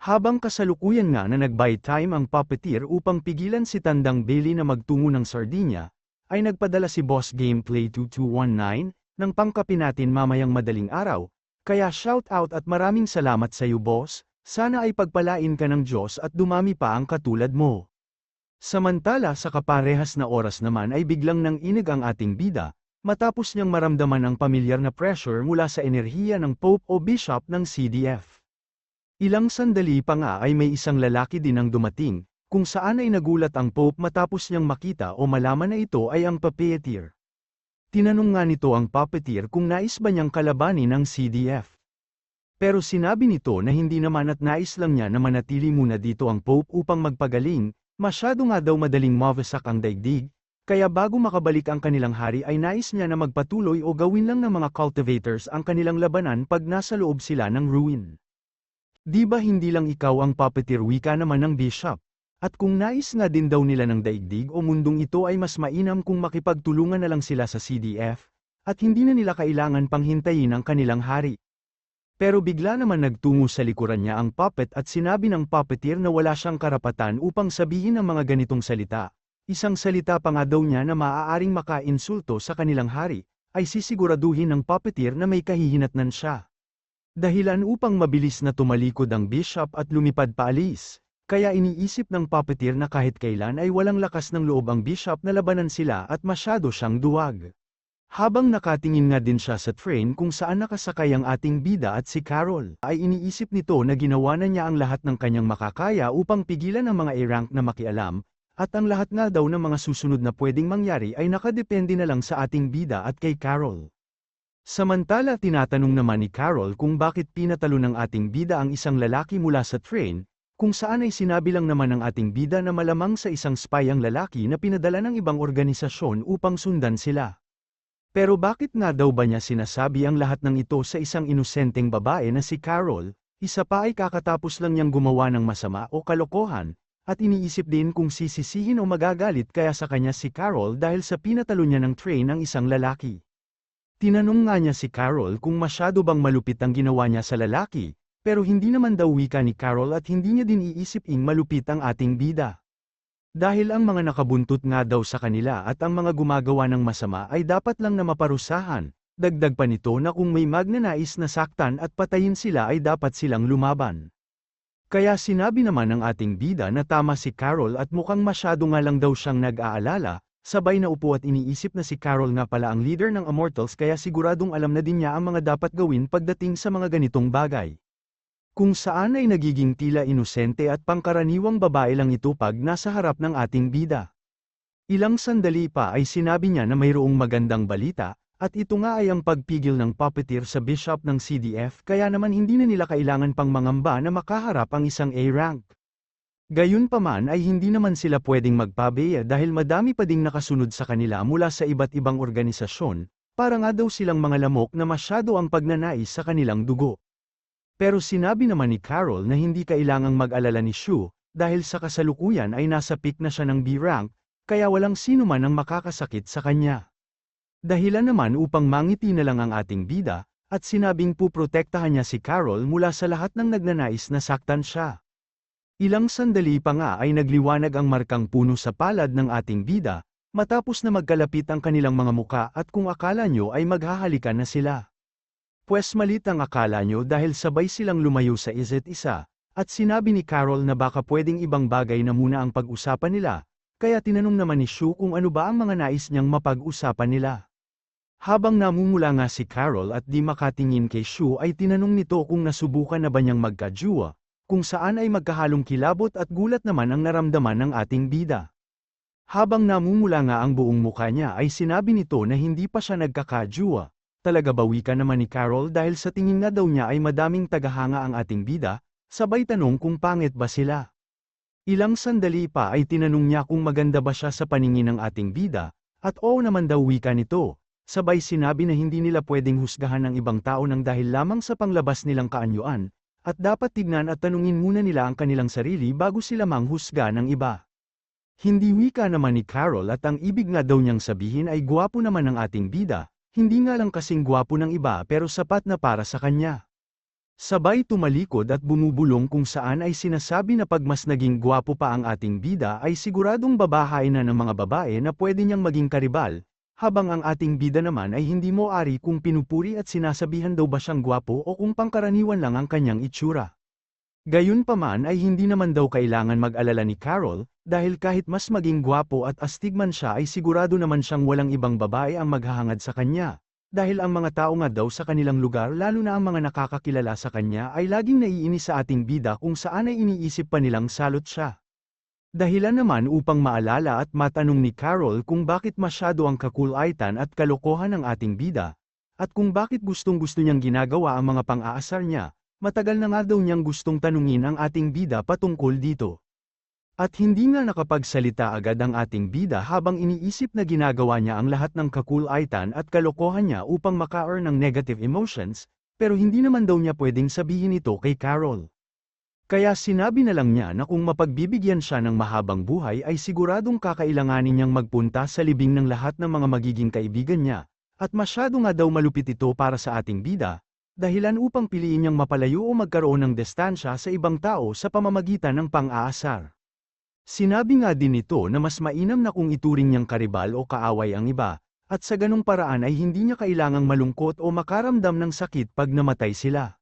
Habang kasalukuyan nga na nag-buy time ang puppeteer upang pigilan si Tandang Bailey na magtungo ng Sardinia, ay nagpadala si Boss Gameplay 2219 ng pangkapi natin mamayang madaling araw, kaya shout out at maraming salamat sa iyo boss, sana ay pagpalain ka ng Diyos at dumami pa ang katulad mo. Samantala sa kaparehas na oras naman ay biglang nang inig ang ating bida, matapos niyang maramdaman ang pamilyar na pressure mula sa enerhiya ng Pope o Bishop ng CDF. Ilang sandali pa nga ay may isang lalaki din ang dumating, kung saan ay nagulat ang Pope matapos niyang makita o malaman na ito ay ang puppeteer. Tinanong nga nito ang puppeteer kung nais ba niyang kalabanin ng CDF. Pero sinabi nito na hindi naman at nais lang niya na manatili muna dito ang Pope upang magpagaling, masyado nga daw madaling mawasak ang daigdig, kaya bago makabalik ang kanilang hari ay nais niya na magpatuloy o gawin lang ng mga cultivators ang kanilang labanan pag nasa loob sila ng ruin. Di ba hindi lang ikaw ang puppeteer, wika naman ng Bishop? At kung nais nga din daw nila ng daigdig o mundong ito ay mas mainam kung makipagtulungan na lang sila sa CDF, at hindi na nila kailangan pang hintayin ang kanilang hari. Pero bigla naman nagtungo sa likuran niya ang puppet at sinabi ng puppeteer na wala siyang karapatan upang sabihin ang mga ganitong salita. Isang salita pa nga daw niya na maaaring maka-insulto sa kanilang hari, ay sisiguraduhin ng puppeteer na may kahihinatnan siya. Dahilan upang mabilis na tumalikod ang Bishop at lumipad paalis, kaya iniisip ng puppeteer na kahit kailan ay walang lakas ng loob ang Bishop na labanan sila at masyado siyang duwag. Habang nakatingin nga din siya sa train kung saan nakasakay ang ating bida at si Carol, ay iniisip nito na ginawa na niya ang lahat ng kanyang makakaya upang pigilan ang mga A-rank na makialam, at ang lahat nga daw ng mga susunod na pwedeng mangyari ay nakadepende na lang sa ating bida at kay Carol. Samantala tinatanong naman ni Carol kung bakit pinatalo ng ating bida ang isang lalaki mula sa train, kung saan ay sinabi lang naman ng ating bida na malamang sa isang spy ang lalaki na pinadala ng ibang organisasyon upang sundan sila. Pero bakit nga daw ba niya sinasabi ang lahat ng ito sa isang inosenteng babae na si Carol, isa pa ay kakatapos lang niyang gumawa ng masama o kalokohan, at iniisip din kung sisisihin o magagalit kaya sa kanya si Carol dahil sa pinatalo niya ng train ang isang lalaki. Tinanong nga niya si Carol kung masyado bang malupit ang ginawa niya sa lalaki, pero hindi naman daw wika ni Carol at hindi niya din iisiping malupit ang ating bida. Dahil ang mga nakabuntot nga daw sa kanila at ang mga gumagawa ng masama ay dapat lang na maparusahan, dagdag pa nito na kung may magnanais na saktan at patayin sila ay dapat silang lumaban. Kaya sinabi naman ng ating bida na tama si Carol at mukhang masyado nga lang daw siyang nag-aalala. Sabay na upo at iniisip na si Carol nga pala ang leader ng Immortals kaya siguradong alam na din niya ang mga dapat gawin pagdating sa mga ganitong bagay. Kung saan ay nagiging tila inosente at pangkaraniwang babae lang ito pag nasa harap ng ating bida. Ilang sandali pa ay sinabi niya na mayroong magandang balita, at ito nga ay ang pagpigil ng puppeteer sa Bishop ng CDF kaya naman hindi na nila kailangan pang mangamba na makaharap ang isang A-rank. Gayunpaman ay hindi naman sila pwedeng magpabeya dahil madami pa ding nakasunod sa kanila mula sa iba't ibang organisasyon, para nga daw silang mga lamok na masyado ang pagnanais sa kanilang dugo. Pero sinabi naman ni Carol na hindi kailangang mag-alala ni Shu, dahil sa kasalukuyan ay nasa peak na siya ng B-rank, kaya walang sino man ang makakasakit sa kanya. Dahilan naman upang mangiti na lang ang ating bida, at sinabing puprotektahan niya si Carol mula sa lahat ng nagnanais na saktan siya. Ilang sandali pa nga ay nagliwanag ang markang puno sa palad ng ating bida, matapos na magkalapit ang kanilang mga muka at kung akala nyo ay maghahalikan na sila. Pwes malit ang akala nyo dahil sabay silang lumayo sa isa't isa, at sinabi ni Carol na baka pwedeng ibang bagay na muna ang pag-usapan nila, kaya tinanong naman ni Shu kung ano ba ang mga nais niyang mapag-usapan nila. Habang namumula nga si Carol at di makatingin kay Shu ay tinanong nito kung nasubukan na ba niyang magkajuwa, kung saan ay magkahalong kilabot at gulat naman ang naramdaman ng ating bida. Habang namumula nga ang buong mukha niya ay sinabi nito na hindi pa siya nagkakajuwa. Talaga ba wika naman ni Carol dahil sa tingin na daw niya ay madaming tagahanga ang ating bida, sabay tanong kung pangit ba sila. Ilang sandali pa ay tinanong niya kung maganda ba siya sa paningin ng ating bida, at oo naman daw wika nito. Sabay sinabi na hindi nila pwedeng husgahan ng ibang tao ng dahil lamang sa panglabas nilang kaanyuan, at dapat tignan at tanungin muna nila ang kanilang sarili bago sila manghusga ng iba. Hindi wika naman ni Carol at ang ibig nga daw niyang sabihin ay gwapo naman ang ating bida, hindi nga lang kasing gwapo ng iba pero sapat na para sa kanya. Sabay tumalikod at bumubulong kung saan ay sinasabi na pag mas naging gwapo pa ang ating bida ay siguradong babahain na ng mga babae na pwede niyang maging karibal, habang ang ating bida naman ay hindi mo ari kung pinupuri at sinasabihan daw ba siyang gwapo o kung pangkaraniwan lang ang kanyang itsura. Gayunpaman ay hindi naman daw kailangan mag-alala ni Carol, dahil kahit mas maging gwapo at astig man siya ay sigurado naman siyang walang ibang babae ang maghahangad sa kanya. Dahil ang mga tao nga daw sa kanilang lugar lalo na ang mga nakakakilala sa kanya ay laging naiinis sa ating bida kung saan ay iniisip pa nilang salot siya. Dahilan naman upang maalala at matanong ni Carol kung bakit masyado ang kakulaitan at kalokohan ng ating bida, at kung bakit gustong-gusto niyang ginagawa ang mga pang-aasar niya, matagal na nga daw niyang gustong tanungin ang ating bida patungkol dito. At hindi nga nakapagsalita agad ang ating bida habang iniisip na ginagawa niya ang lahat ng kakulaitan at kalokohan niya upang maka-earn ng negative emotions, pero hindi naman daw niya pwedeng sabihin ito kay Carol. Kaya sinabi na lang niya na kung mapagbibigyan siya ng mahabang buhay ay siguradong kakailanganin niyang magpunta sa libing ng lahat ng mga magiging kaibigan niya, at masyado nga daw malupit ito para sa ating bida, dahilan upang piliin niyang mapalayo o magkaroon ng distansya sa ibang tao sa pamamagitan ng pang-aasar. Sinabi nga din nito na mas mainam na kung ituring niyang karibal o kaaway ang iba, at sa ganung paraan ay hindi niya kailangang malungkot o makaramdam ng sakit pag namatay sila.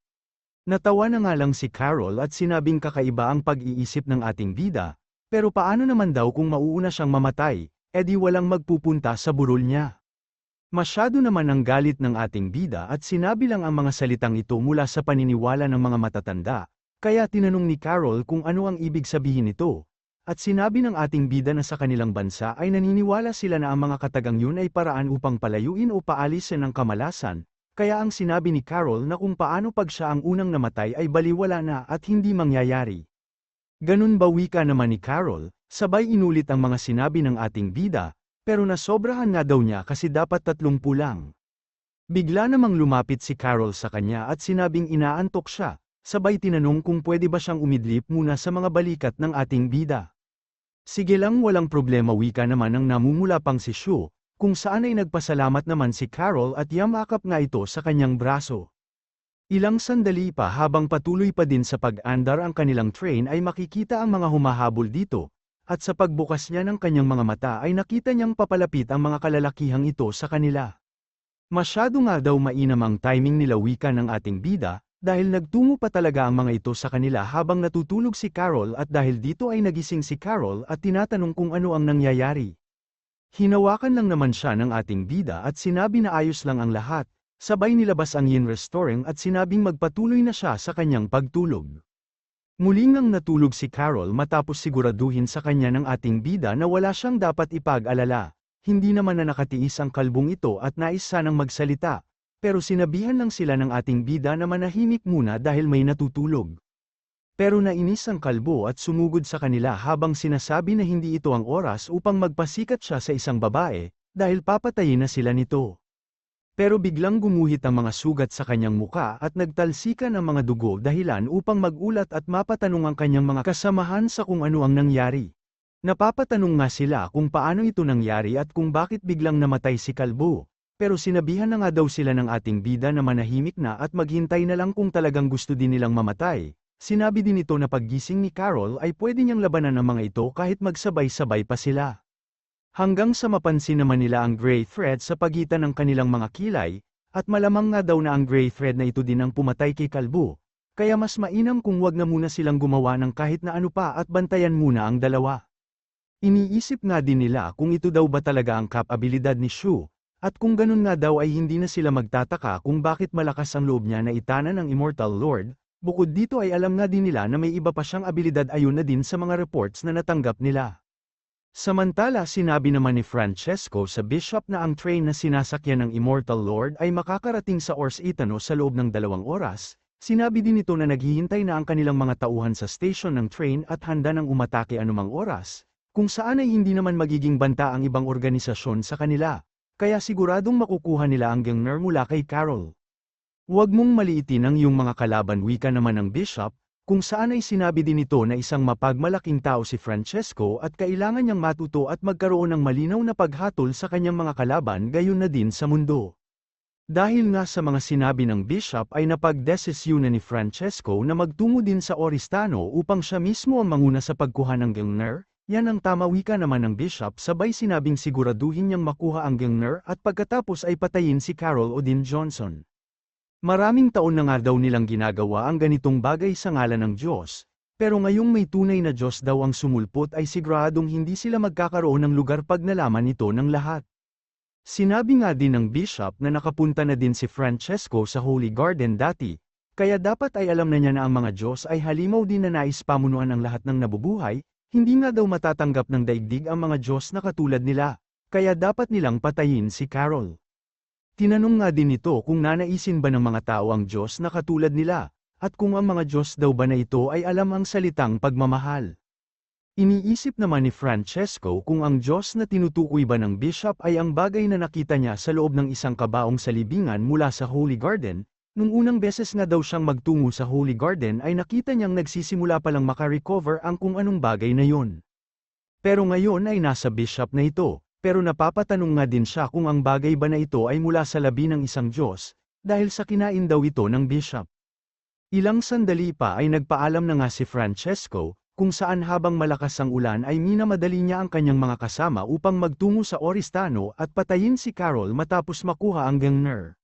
Natawa na nga lang si Carol at sinabing kakaiba ang pag-iisip ng ating bida, pero paano naman daw kung mauuna siyang mamatay, edi walang magpupunta sa burol niya. Masyado naman ang galit ng ating bida at sinabi lang ang mga salitang ito mula sa paniniwala ng mga matatanda, kaya tinanong ni Carol kung ano ang ibig sabihin nito. At sinabi ng ating bida na sa kanilang bansa ay naniniwala sila na ang mga katagang yun ay paraan upang palayuin o paalisin ang kamalasan, kaya ang sinabi ni Carol na kung paano pag siya ang unang namatay ay baliwala na at hindi mangyayari. Ganun ba wika naman ni Carol, sabay inulit ang mga sinabi ng ating bida, pero nasobrahan nga daw niya kasi dapat 30 lang. Bigla namang lumapit si Carol sa kanya at sinabing inaantok siya, sabay tinanong kung pwede ba siyang umidlip muna sa mga balikat ng ating bida. Sige lang, walang problema, wika naman ang namumula pang si Shu, kung saan ay nagpasalamat naman si Carol at yamakap nga ito sa kanyang braso. Ilang sandali pa habang patuloy pa din sa pag-andar ang kanilang train ay makikita ang mga humahabol dito, at sa pagbukas niya ng kanyang mga mata ay nakita niyang papalapit ang mga kalalakihang ito sa kanila. Masyado nga daw mainam ang timing nila, wika ng ating bida, dahil nagtungo pa talaga ang mga ito sa kanila habang natutulog si Carol at dahil dito ay nagising si Carol at tinatanong kung ano ang nangyayari. Hinawakan lang naman siya ng ating bida at sinabi na ayos lang ang lahat, sabay nilabas ang yin restaurant at sinabing magpatuloy na siya sa kanyang pagtulog. Muli ngang natulog si Carol matapos siguraduhin sa kanya ng ating bida na wala siyang dapat ipag-alala, hindi naman na nakatiis ang kalbong ito at nais sanang magsalita. Pero sinabihan lang sila ng ating bida na manahimik muna dahil may natutulog. Pero nainis ang kalbo at sumugod sa kanila habang sinasabi na hindi ito ang oras upang magpasikat siya sa isang babae, dahil papatayin na sila nito. Pero biglang gumuhit ang mga sugat sa kanyang muka at nagtalsikan ang mga dugo dahilan upang magulat at mapatanong ang kanyang mga kasamahan sa kung ano ang nangyari. Napapatanong nga sila kung paano ito nangyari at kung bakit biglang namatay si kalbo. Pero sinabihan na nga daw sila ng ating bida na manahimik na at maghintay na lang kung talagang gusto din nilang mamatay. Sinabi din ito na paggising ni Carol ay pwede niyang labanan ang mga ito kahit magsabay-sabay pa sila. Hanggang sa mapansin naman nila ang gray thread sa pagitan ng kanilang mga kilay, at malamang nga daw na ang gray thread na ito din ang pumatay kay kalbo. Kaya mas mainam kung wag na muna silang gumawa ng kahit na ano pa at bantayan muna ang dalawa. Iniisip nga din nila kung ito daw ba talaga ang kapabilidad ni Shu. At kung ganun nga daw ay hindi na sila magtataka kung bakit malakas ang loob niya na itanan ng Immortal Lord, bukod dito ay alam nga din nila na may iba pa siyang abilidad ayon na din sa mga reports na natanggap nila. Samantala sinabi naman ni Francesco sa Bishop na ang train na sinasakyan ng Immortal Lord ay makakarating sa Ors Itano sa loob ng 2 oras, sinabi din nito na naghihintay na ang kanilang mga tauhan sa station ng train at handa ng umatake anumang oras, kung saan ay hindi naman magiging banta ang ibang organisasyon sa kanila. Kaya siguradong makukuha nila ang Gangner mula kay Carol. Huwag mong maliitin ang iyong mga kalaban, wika naman ng Bishop, kung saan ay sinabi din ito na isang mapagmalaking tao si Francesco at kailangan niyang matuto at magkaroon ng malinaw na paghatol sa kanyang mga kalaban gayon na din sa mundo. Dahil nga sa mga sinabi ng bishop ay napagdesisyon na ni Francesco na magtungo din sa Oristano upang siya mismo ang manguna sa pagkuha ng Gilner. Yan ang tama wika naman ng bishop, sabay sinabing siguraduhin niyang makuha ang Gilner at pagkatapos ay patayin si Carol Odin Johnson. Maraming taon na nga daw nilang ginagawa ang ganitong bagay sa ngalan ng Diyos, pero ngayong may tunay na Diyos daw ang sumulpot ay siguradong hindi sila magkakaroon ng lugar pag nalaman ito ng lahat. Sinabi nga din ng bishop na nakapunta na din si Francesco sa Holy Garden dati, kaya dapat ay alam na niya na ang mga Diyos ay halimaw din na nais pamunuan ang lahat ng nabubuhay. Hindi nga daw matatanggap ng daigdig ang mga Diyos na katulad nila, kaya dapat nilang patayin si Carol. Tinanong nga din ito kung nanaisin ba ng mga tao ang Diyos na katulad nila, at kung ang mga Diyos daw ba na ito ay alam ang salitang pagmamahal. Iniisip naman ni Francesco kung ang Diyos na tinutukoy ba ng bishop ay ang bagay na nakita niya sa loob ng isang kabaong salibingan mula sa Holy Garden. Nung unang beses nga daw siyang magtungo sa Holy Garden ay nakita niyang nagsisimula palang makarecover ang kung anong bagay na yon. Pero ngayon ay nasa bishop na ito, pero napapatanong nga din siya kung ang bagay ba na ito ay mula sa labi ng isang Diyos, dahil sa kinain daw ito ng bishop. Ilang sandali pa ay nagpaalam na nga si Francesco, kung saan habang malakas ang ulan ay minamadali niya ang kanyang mga kasama upang magtungo sa Oristano at patayin si Carol matapos makuha ang Gilner.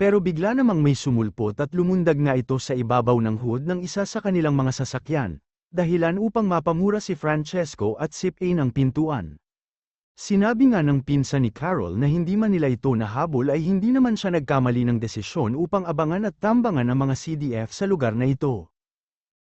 Pero bigla namang may sumulpot at lumundag nga ito sa ibabaw ng hood ng isa sa kanilang mga sasakyan, dahilan upang mapamura si Francesco at sip-in ang pintuan. Sinabi nga ng pinsan ni Carol na hindi man nila ito nahabol ay hindi naman siya nagkamali ng desisyon upang abangan at tambangan ang mga CDF sa lugar na ito.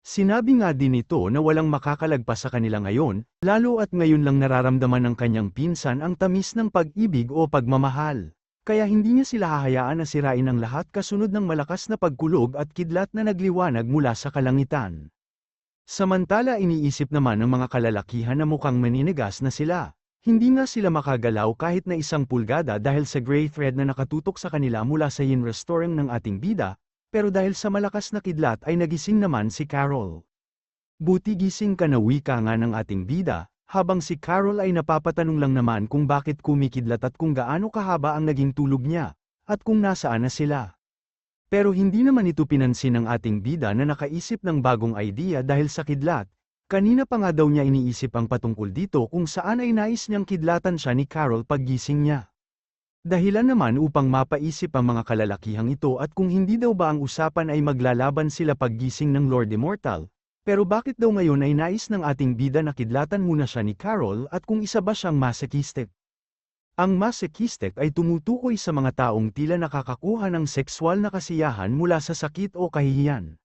Sinabi nga din ito na walang makakalagpas sa kanila ngayon, lalo at ngayon lang nararamdaman ng kanyang pinsan ang tamis ng pag-ibig o pagmamahal. Kaya hindi niya sila hahayaan na sirain ang lahat kasunod ng malakas na pagkulog at kidlat na nagliwanag mula sa kalangitan. Samantala iniisip naman ng mga kalalakihan na mukhang maninigas na sila. Hindi nga sila makagalaw kahit na 1 pulgada dahil sa gray thread na nakatutok sa kanila mula sa yin restoring ng ating bida, pero dahil sa malakas na kidlat ay nagising naman si Carol. Buti gising ka na wika nga ng ating bida. Habang si Carol ay napapatanong lang naman kung bakit kumikidlat at kung gaano kahaba ang naging tulog niya, at kung nasaan na sila. Pero hindi naman ito pinansin ng ating bida na nakaisip ng bagong idea dahil sa kidlat. Kanina pa nga daw niya iniisip ang patungkol dito kung saan ay nais niyang kidlatan siya ni Carol paggising niya. Dahilan naman upang mapaisip ang mga kalalakihang ito at kung hindi daw ba ang usapan ay maglalaban sila paggising ng Lord Immortal. Pero bakit daw ngayon ay nais ng ating bida na kidlatan muna siya ni Carol at kung isa ba siyang masochistic? Ang masochistic ay tumutukoy sa mga taong tila nakakakuha ng sexual na kasiyahan mula sa sakit o kahihiyan.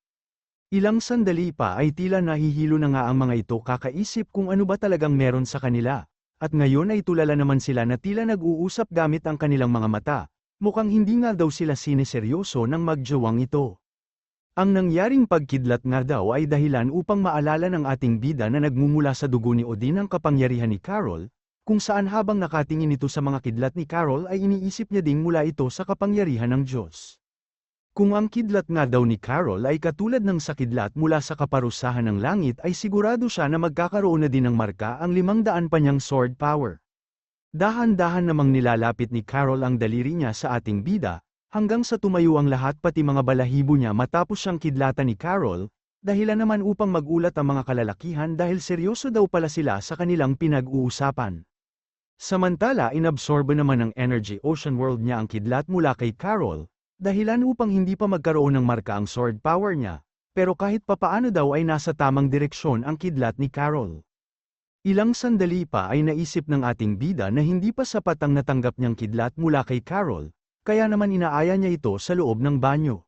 Ilang sandali pa ay tila nahihilo na nga ang mga ito kakaisip kung ano ba talagang meron sa kanila, at ngayon ay tulala naman sila na tila nag-uusap gamit ang kanilang mga mata, mukhang hindi nga daw sila sineseryoso ng magjawang ito. Ang nangyaring pagkidlat nga daw ay dahilan upang maalala ng ating bida na nagmumula sa dugo ni Odin ang kapangyarihan ni Carol, kung saan habang nakatingin ito sa mga kidlat ni Carol ay iniisip niya ding mula ito sa kapangyarihan ng Diyos. Kung ang kidlat nga daw ni Carol ay katulad ng sa kidlat mula sa kaparusahan ng langit ay sigurado siya na magkakaroon na din ng marka ang 500 pa niyang sword power. Dahan-dahan namang nilalapit ni Carol ang daliri niya sa ating bida, hanggang sa tumayo ang lahat pati mga balahibo niya matapos siyang kidlatan ni Carol, dahilan naman upang magulat ang mga kalalakihan dahil seryoso daw pala sila sa kanilang pinag-uusapan. Samantala inabsorbo naman ng Energy Ocean World niya ang kidlat mula kay Carol, dahilan upang hindi pa magkaroon ng marka ang sword power niya, pero kahit papaano daw ay nasa tamang direksyon ang kidlat ni Carol. Ilang sandali pa ay naisip ng ating bida na hindi pa sapat ang natanggap niyang kidlat mula kay Carol, kaya naman inaaya niya ito sa loob ng banyo.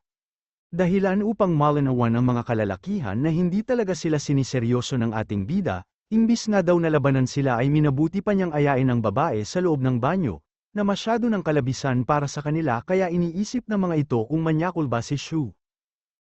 Dahilan upang malinawan ang mga kalalakihan na hindi talaga sila siniseryoso ng ating bida, imbis nga daw na labanan sila ay minabuti pa niyang ayain ang babae sa loob ng banyo, na masyado ng kalabisan para sa kanila kaya iniisip ng mga ito kung manyakol ba si Shu.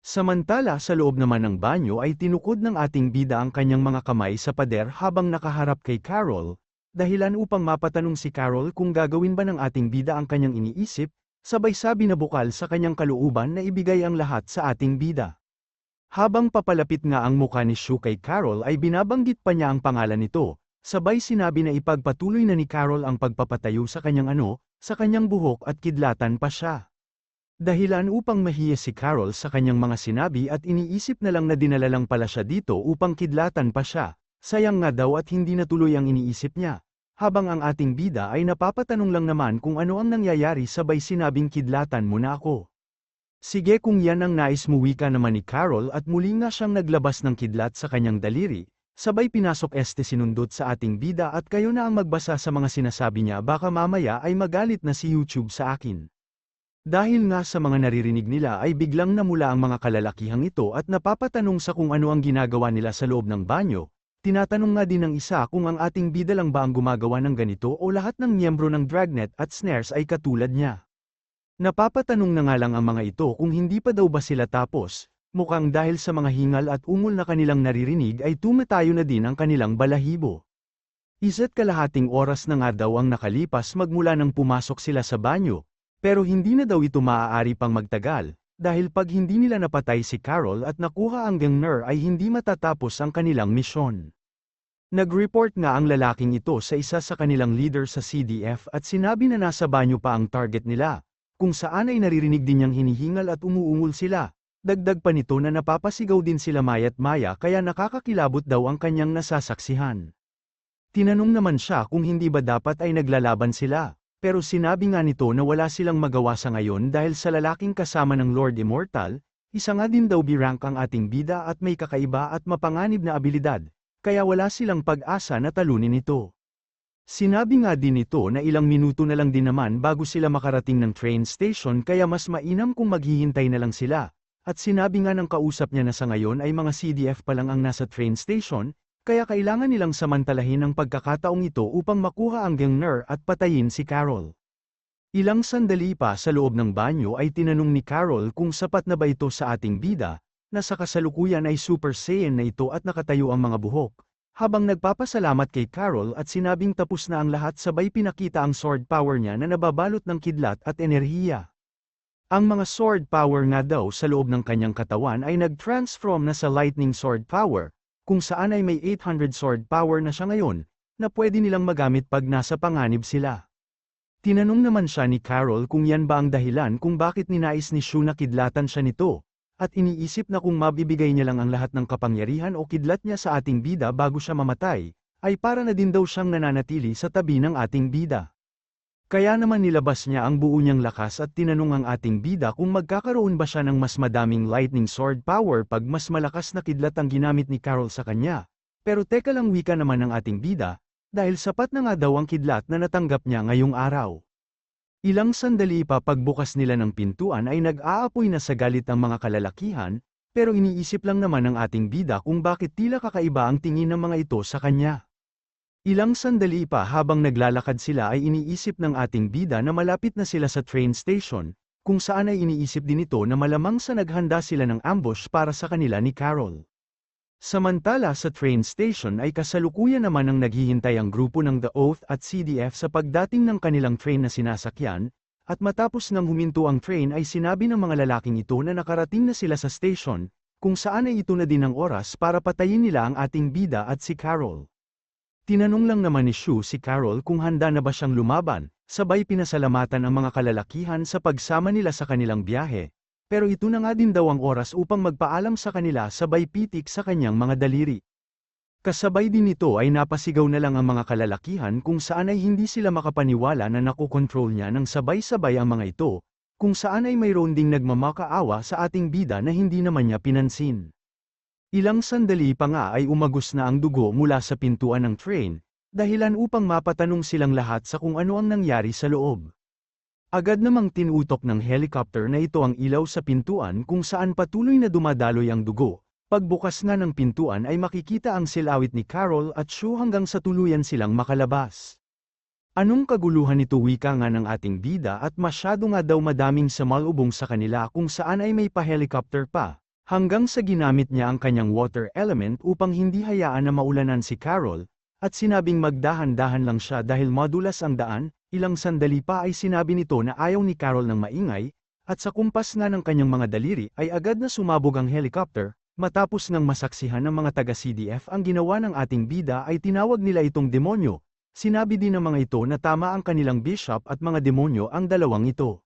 Samantala sa loob naman ng banyo ay tinukod ng ating bida ang kanyang mga kamay sa pader habang nakaharap kay Carol, dahilan upang mapatanong si Carol kung gagawin ba ng ating bida ang kanyang iniisip, sabay sabi na bukal sa kanyang kalooban na ibigay ang lahat sa ating bida. Habang papalapit nga ang mukha ni Shu kay Carol ay binabanggit pa niya ang pangalan nito, sabay sinabi na ipagpatuloy na ni Carol ang pagpapatayo sa kanyang buhok at kidlatan pa siya. Dahilan upang mahiya si Carol sa kanyang mga sinabi at iniisip na lang na dinala lang pala siya dito upang kidlatan pa siya. Sayang nga daw at hindi natuloy ang iniisip niya. Habang ang ating bida ay napapatanong lang naman kung ano ang nangyayari sabay sinabing kidlatan mo na ako. Sige kung yan ang nais mo wika naman ni Carol at muli nga siyang naglabas ng kidlat sa kanyang daliri, sabay pinasok sinundot sa ating bida at kayo na ang magbasa sa mga sinasabi niya baka mamaya ay magalit na si YouTube sa akin. Dahil nga sa mga naririnig nila ay biglang namula ang mga kalalakihang ito at napapatanong sa kung ano ang ginagawa nila sa loob ng banyo, tinatanong nga din ng isa kung ang ating bida lang ba ang gumagawa ng ganito o lahat ng miyembro ng Dragnet at Snares ay katulad niya. Napapatanong na nga lang ang mga ito kung hindi pa daw ba sila tapos, mukhang dahil sa mga hingal at ungol na kanilang naririnig ay tumatayo na din ang kanilang balahibo. Isa't kalahating oras na nga daw ang nakalipas magmula nang pumasok sila sa banyo. Pero hindi na daw ito maaari pang magtagal, dahil pag hindi nila napatay si Carol at nakuha ang Gangner ay hindi matatapos ang kanilang misyon. Nag-report nga ang lalaking ito sa isa sa kanilang leader sa CDF at sinabi na nasa banyo pa ang target nila, kung saan ay naririnig din niyang hinihingal at umuungol sila. Dagdag pa nito na napapasigaw din sila maya't maya kaya nakakakilabot daw ang kanyang nasasaksihan. Tinanong naman siya kung hindi ba dapat ay naglalaban sila. Pero sinabi nga nito na wala silang magawa sa ngayon dahil sa lalaking kasama ng Lord Immortal, isa nga din daw B-rank ang ating bida at may kakaiba at mapanganib na abilidad, kaya wala silang pag-asa na talunin ito. Sinabi nga din ito na ilang minuto na lang din naman bago sila makarating ng train station kaya mas mainam kung maghihintay na lang sila, at sinabi nga ng kausap niya na sa ngayon ay mga CDF pa lang ang nasa train station, kaya kailangan nilang samantalahin ang pagkakataong ito upang makuha ang Gangner at patayin si Carol. Ilang sandali pa sa loob ng banyo ay tinanong ni Carol kung sapat na ba ito sa ating bida, na sa kasalukuyan ay Super Saiyan na ito at nakatayo ang mga buhok. Habang nagpapasalamat kay Carol at sinabing tapos na ang lahat sabay pinakita ang sword power niya na nababalot ng kidlat at enerhiya. Ang mga sword power nga daw sa loob ng kanyang katawan ay nag-transform na sa lightning sword power, kung saan ay may 800 sword power na siya ngayon, na pwede nilang magamit pag nasa panganib sila. Tinanong naman siya ni Carol kung yan ba ang dahilan kung bakit ninais ni Shu na kidlatan siya nito, at iniisip na kung mabibigay niya lang ang lahat ng kapangyarihan o kidlat niya sa ating bida bago siya mamatay, ay para na din daw siyang nananatili sa tabi ng ating bida. Kaya naman nilabas niya ang buo niyang lakas at tinanong ang ating bida kung magkakaroon ba siya ng mas madaming lightning sword power pag mas malakas na kidlat ang ginamit ni Carol sa kanya. Pero teka lang wika naman ng ating bida, dahil sapat na nga daw ang kidlat na natanggap niya ngayong araw. Ilang sandali pa pagbukas nila ng pintuan ay nag-aapoy na sa galit ang mga kalalakihan, pero iniisip lang naman ng ating bida kung bakit tila kakaiba ang tingin ng mga ito sa kanya. Ilang sandali pa habang naglalakad sila ay iniisip ng ating bida na malapit na sila sa train station, kung saan ay iniisip din ito na malamang sa naghanda sila ng ambush para sa kanila ni Carol. Samantala sa train station ay kasalukuyan naman ang naghihintay ang grupo ng The Oath at CDF sa pagdating ng kanilang train na sinasakyan, at matapos nang huminto ang train ay sinabi ng mga lalaking ito na nakarating na sila sa station, kung saan ay ito na din ang oras para patayin nila ang ating bida at si Carol. Tinanong lang naman ni Shu si Carol kung handa na ba siyang lumaban, sabay pinasalamatan ang mga kalalakihan sa pagsama nila sa kanilang biyahe, pero ito na nga din daw ang oras upang magpaalam sa kanila sabay pitik sa kanyang mga daliri. Kasabay din nito ay napasigaw na lang ang mga kalalakihan kung saan ay hindi sila makapaniwala na nakokontrol niya ng sabay-sabay ang mga ito, kung saan ay mayroon ding nagmamakaawa sa ating bida na hindi naman niya pinansin. Ilang sandali pa nga ay umagos na ang dugo mula sa pintuan ng train, dahilan upang mapatanong silang lahat sa kung ano ang nangyari sa loob. Agad namang tinutok ng helicopter na ito ang ilaw sa pintuan kung saan patuloy na dumadaloy ang dugo. Pagbukas nga ng pintuan ay makikita ang silawit ni Carol at Shu hanggang sa tuluyan silang makalabas. Anong kaguluhan ito wika nga ng ating bida at masyado nga daw madaming samalubong sa kanila kung saan ay may pa-helicopter pa. Hanggang sa ginamit niya ang kanyang water element upang hindi hayaan na maulanan si Carol, at sinabing magdahan-dahan lang siya dahil madulas ang daan, ilang sandali pa ay sinabi nito na ayaw ni Carol ng maingay, at sa kumpas nga ng kanyang mga daliri ay agad na sumabog ang helicopter, matapos ng masaksihan ng mga taga-CDF ang ginawa ng ating bida ay tinawag nila itong demonyo. Sinabi din ng mga ito na tama ang kanilang bishop at mga demonyo ang dalawang ito.